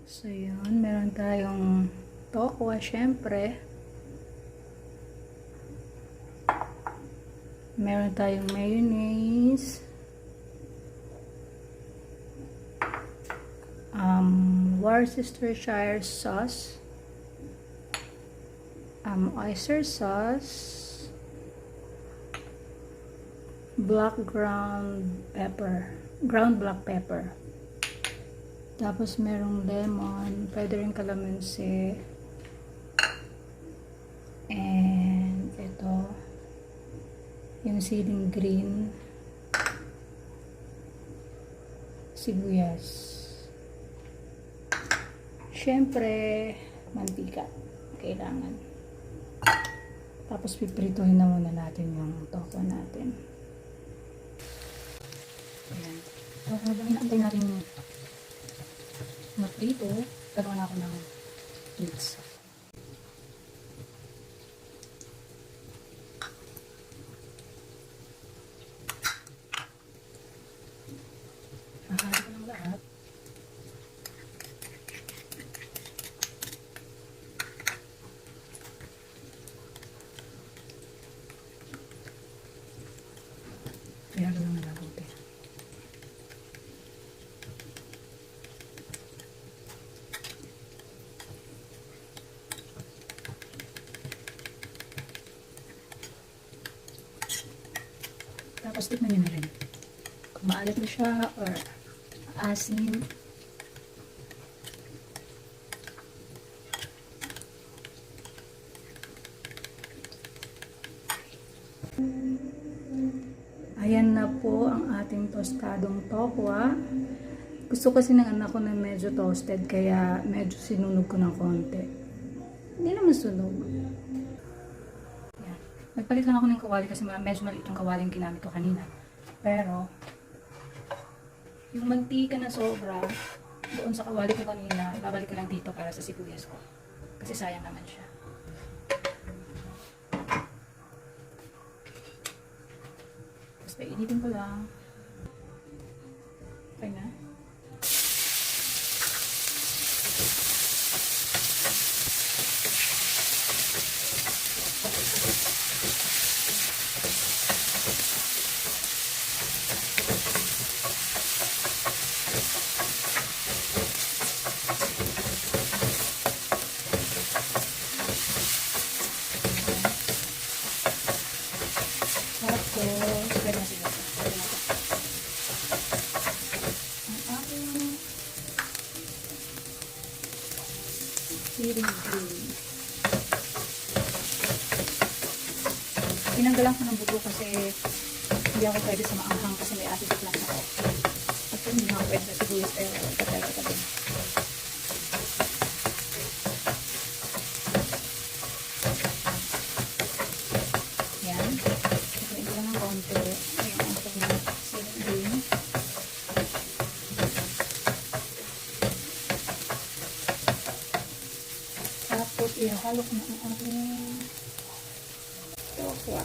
So, yun. Meron tayong tofu, syempre. Meron tayong mayonnaise. Worcestershire sauce. Oyster sauce. Ground black pepper. Tapos merong lemon, pwede rin kalamansi. And ito, yung siling green, sibuyas. Syempre, mantika. Kailangan. Tapos piprituhin na muna natin yung tofu natin. Ayan. So, habang inaantay natin maprito, gagawa na ako ng mix. Mahalo ko ng lahat. Kaya lang na lang ito. Tapos tikman nyo na rin kung maalat na siya or asin. Ayan na po ang ating tostadong tofu. Gusto kasi ng anak ko na medyo toasted kaya medyo sinunog ko ng konti. Hindi naman sunog. Nagpalit lang ako ng kawali kasi medyo maliit yung kawali yung ginamit ko kanina. Pero, yung mantika na sobra, doon sa kawali ko kanina, babalik ko lang dito para sa sibuyas ko. Kasi sayang naman siya. Tapos painitin ko lang. Okay na. Siling green. Tinanggalan ko ng buto kasi hindi ako pwede sa maanghang kasi may acid reflux ako. At kung hindi ako pwede sa sibuyas pero katala ka din. Yan. Ito lang ng konti. Ayan, ang ito na siling green. Tapos, ihalo ko na ang aking tofu.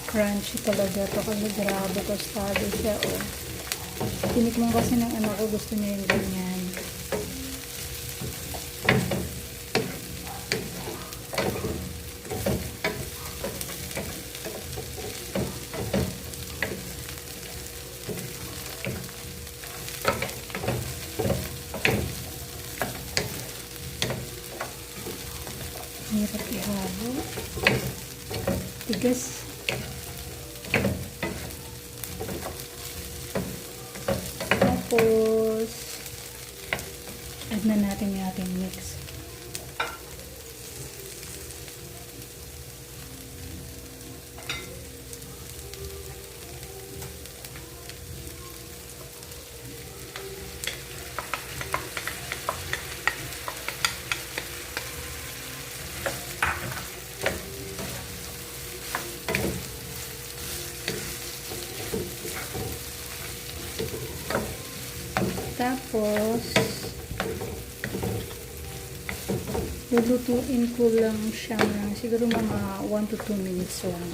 Crunchy talaga ito kasi grabe tostado siya, oh. Tinikman kasi ng anak ko, gusto niya yung ganyan. Hirap ihalo. Tigas. Tapos, add na natin yung ating mix. Tapos, lulutuin ko lang siya ng siguro mga 1 to 2 minutes lang.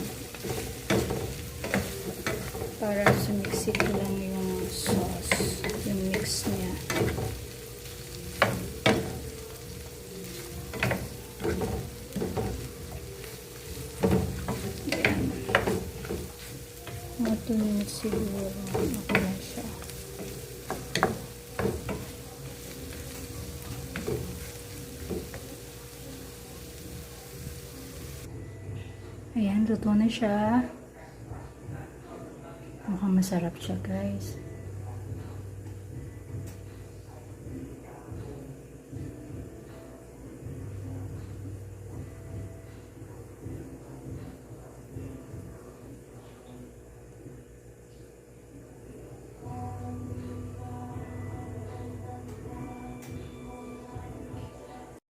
Para sumiksik lang yung sauce, yung mix niya. Ayan. Mga 2 minutes siguro. Okay na siya. Ayan, luto na siya. Mukhang masarap siya, guys.